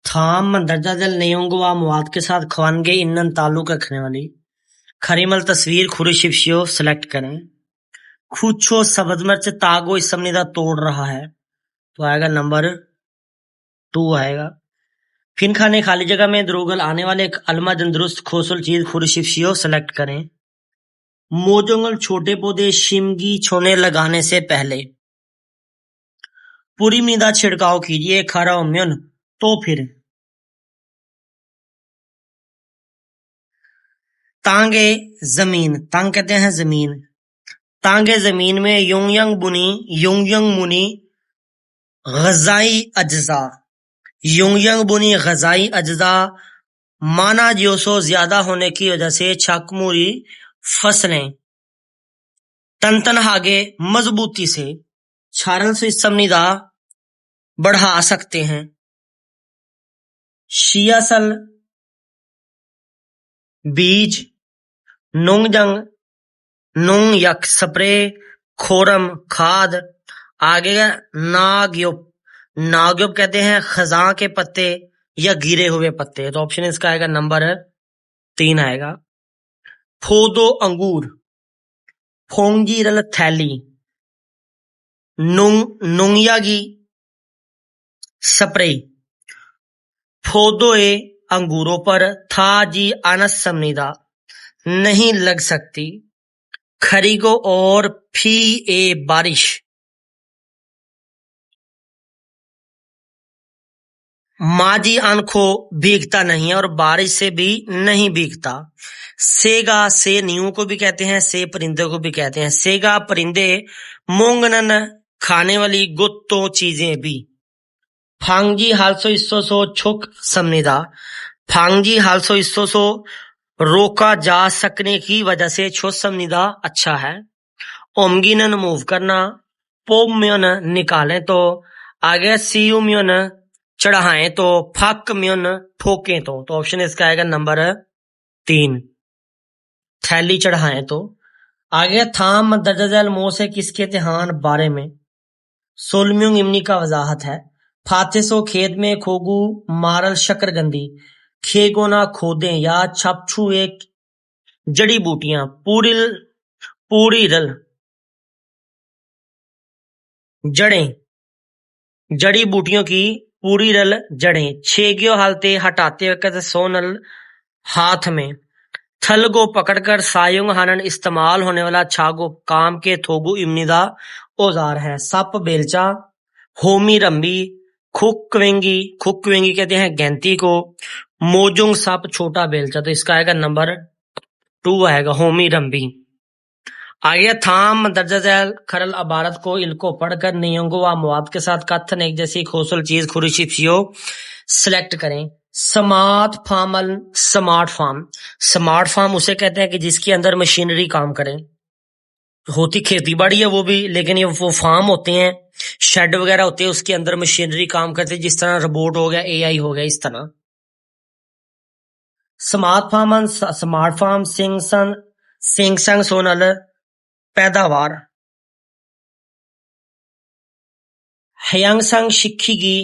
थाम मंदरजा जल नेयोंगवा मवाद के साथ खवानगे ईंधन ताल्लुक रखने वाली खरीमल तस्वीर खुरुशिफ्शियो सेलेक्ट करें। खूचो सबज मिर्च तागो इस समनिदा तोड़ रहा है तो आएगा नंबर 2 आएगा। फिन खाने खाली जगह में द्रोगल आने वाले एक अलमा तंदुरुस्त खोसल चीज खुरुशिफ्शियो सेलेक्ट करें। मोजोंगल छोटे पौधे शिमगी छोने लगाने से पहले पूरी मृदा छिड़काव कीजिए खारा म्युन तो फिर तांगे जमीन तांग कहते हैं जमीन तांगे जमीन में युंगयंग मुनी गजाई अज्जा माना जोशो ज्यादा होने की वजह से छाकमुरी फसलें तन हागे मजबूती से छारल से समनिदा बढ़ा सकते हैं। शियासल बीज नुंगजंग नुंग यक स्प्रे खोरम खाद आगे नाग्योप कहते हैं खजा के पत्ते या गिरे हुए पत्ते तो ऑप्शन इसका आएगा नंबर 3 आएगा। फोदो अंगूर फोंगीरल थैली नुंगयागी स्प्रे फोदोए अंगूरों पर था जी अनस समनिदा नहीं लग सकती खरीगो और फी ए बारिश माजी आंखों भीगता नहीं है और बारिश से भी नहीं भीगता। सेगा से नींव को भी कहते हैं से परिंदे को भी कहते हैं। सेगा परिंदे मोंगनन खाने वाली गुत्तो चीजें भी। फांगजी हालसो इसो छुक समनिदा फांगजी हालसो इसो रोका जा सकने की वजह से छो समनिदा अच्छा है। ओमगिनन मूव करना पोम्यन निकालें तो आगे सीयुम्यन चढ़ाएं तो फक म्युन ठोकें तो ऑप्शन इसका आएगा नंबर 3 थैली चढ़ाएं तो। आगे थाम दर्जल मोह से किसके तिहान बारे में सोलम्युंग इमनी का वजाहत है। फातेसो खेत में खोगू मारल शकरगंदी खेगोना खोदें या छपछू एक जड़ी बूटियां पूरी रल जड़ें जड़ी बूटियों की पूरी रल जड़ें छेगियो हालते हटाते वक्त सोनल हाथ में थलगो पकड़कर सायुंग हनन इस्तेमाल होने वाला छागो काम के थोगु इमनिदा औजार है। सप बेलचा होमी रंबी खुक्वेंगी कहते हैं गैंती को मोजुंग सप छोटा बेलचा तो इसका आएगा नंबर 2 आएगा होमी रंबी। आगे थाम दर्जा झैल खरल अबारत को इनको पढ़कर नियंगो व मवाद के साथ कथन एक जैसी खोसल चीज खुरुशिफ्शियो सिलेक्ट करें। स्मार्ट फार्म उसे कहते हैं कि जिसके अंदर मशीनरी काम करे होती खेती बाड़ी है वो भी लेकिन ये वो फार्म होते हैं शेड वगैरह होते हैं उसके अंदर मशीनरी काम करते हैं जिस तरह रोबोट हो गया एआई हो गया इस तरह। स्मार्ट फार्म सिंगसंग सोनल पैदावार हयांगसंग शिक्षिगी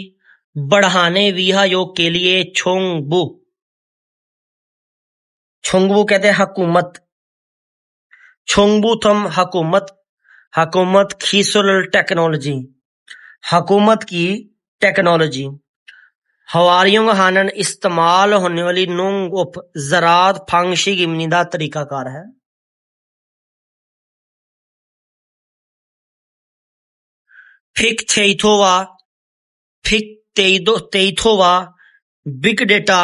बढ़ाने विहा योग के लिए छोंगबू कहते हैं हुकूमत छोंगबू थम हुकूमत खीसुल टेक्नोलॉजी हुकूमत की टेक्नोलॉजी हवारियों हानन इस्तेमाल होने वाली नुंग उप जरात फांगशी गिमनिदा तरीकाकार है। फिक तेइथोवा बिग डेटा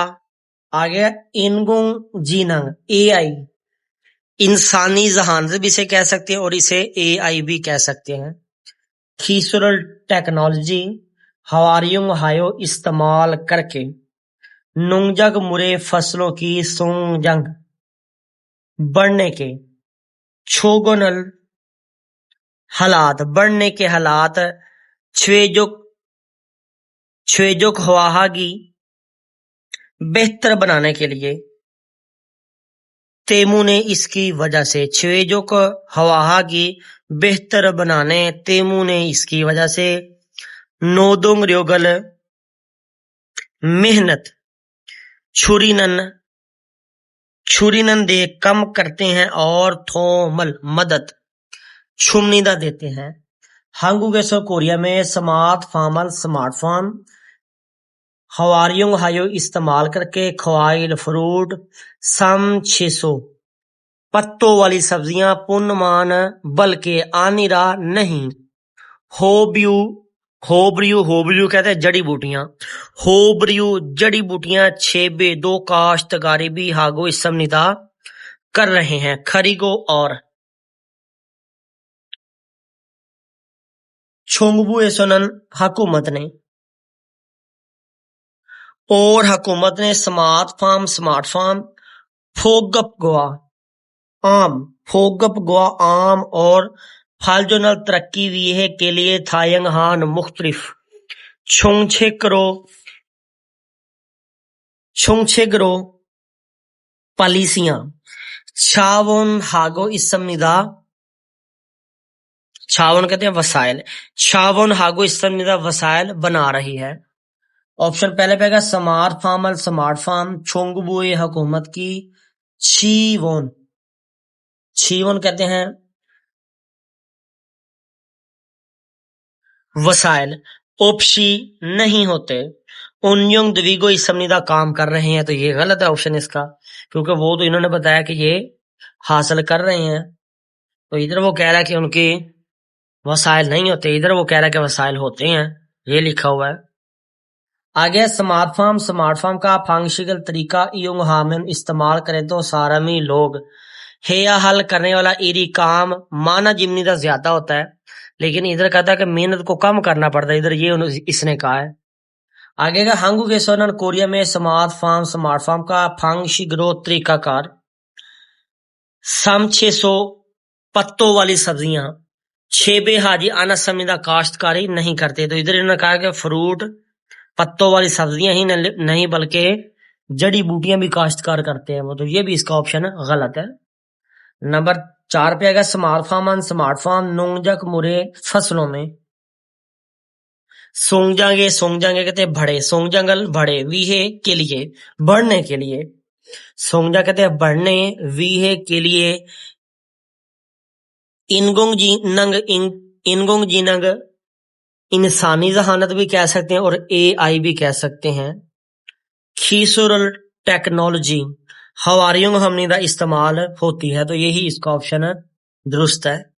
आगे इनगुंग जीनंग एआई इंसानी जहान से भी इसे कह सकते हैं और इसे एआई भी कह सकते हैं। खीसुरल टेक्नोलॉजी हवारियों हायो इस्तेमाल करके नुंगजग मुरे फसलों की सोंगजंग बढ़ने के छोगोनल हालात बढ़ने के हालात छवेजुक हवाहागी बेहतर बनाने के लिए तेमू ने इसकी वजह से छवेजुक हवाहागी बेहतर बनाने तेमू ने इसकी वजह से नोदुंग रियोगल मेहनत, छुरीनन, छुरीनन दे कम करते हैं, और थोमल मदद, छुमनिदा देते हैं। 한국에서 कोरिया में स्मार्ट फार्मल स्मार्टफोन हवारियों हायो इस्तेमाल करके ख्वाइल फ्रूट सम 600 पत्तों वाली सब्जियां पुनमान बल्कि आनिरा नहीं। होब्यू होब्रियू होब्रियू कहते हैं जड़ी बूटियां। होब्रियू जड़ी बूटियां छेबे दो काश्तकारी भी हागो इस निदा कर रहे हैं खरीगो और छोंगबू एसोनन हुकूमत ने स्मार्ट फार्म फोगप गोवा आम फोगप गोवा आम और फालजोनल तरक्की वीहे के लिए थायंग हान मुख्तलिफ छुंगछेगरो पॉलिसियां छावन हागो इस संविदा छावन कहते हैं वसाइल छावन हागो इस संविदा वसाइल बना रही है। ऑप्शन पहले पे आएगा स्मार्ट फार्म छोंगबुए हुकूमत की छीवोन छीवोन कहते हैं वसाइल ओप्शी नहीं होते उन्योंग द्विगो इस संविदा काम कर रहे हैं, तो ये गलत है ऑप्शन इसका, क्योंकि वो तो इन्होंने बताया कि ये हासिल कर रहे हैं, तो इधर वो कह रहा है कि उनके वसाइल नहीं होते, इधर वो कह रहा है कि वसाइल होते हैं, ये लिखा हुआ है। आगे स्मार्ट फार्म का फांक्शिकल तरीका इयुंग हामिन इस्तेमाल करें तो सारामी लोग हेया हल करने वाला इरी काम माना जिमनी का ज्यादा होता है, लेकिन इधर कहता है कि मेहनत को कम करना पड़ता है, इधर ये इसने कहा है। आगे का हांगू के सोनन कोरिया में स्मार्ट फार्म का फांक्शिग्रो तरीकाकार सम 600 पत्तों वाली सब्जियां छेबे हाजी आना समिदा काश्तकारी नहीं करते, तो इधर इन्होंने कहा कि फ्रूट पत्तों वाली सब्जियां ही नहीं बल्कि जड़ी बूटियां भी काश्तकार करते हैं वो, तो ये भी इसका ऑप्शन गलत है। नंबर 4 पे आएगा स्मार्ट फार्म नोंगजक मुरे फसलों में सोंगजांगे कहते हैं भड़े सोंगजंगल भड़े वीहे के लिए बढ़ने के लिए सोंगजा कहते हैं बढ़ने वीहे के लिए इनगोंग जी नंग इंसानी जहानत भी कह सकते हैं और AI भी कह सकते हैं। खीसुरल टेक्नोलॉजी हवारियों हमनी का इस्तेमाल होती है, तो यही इसका ऑप्शन दुरुस्त है।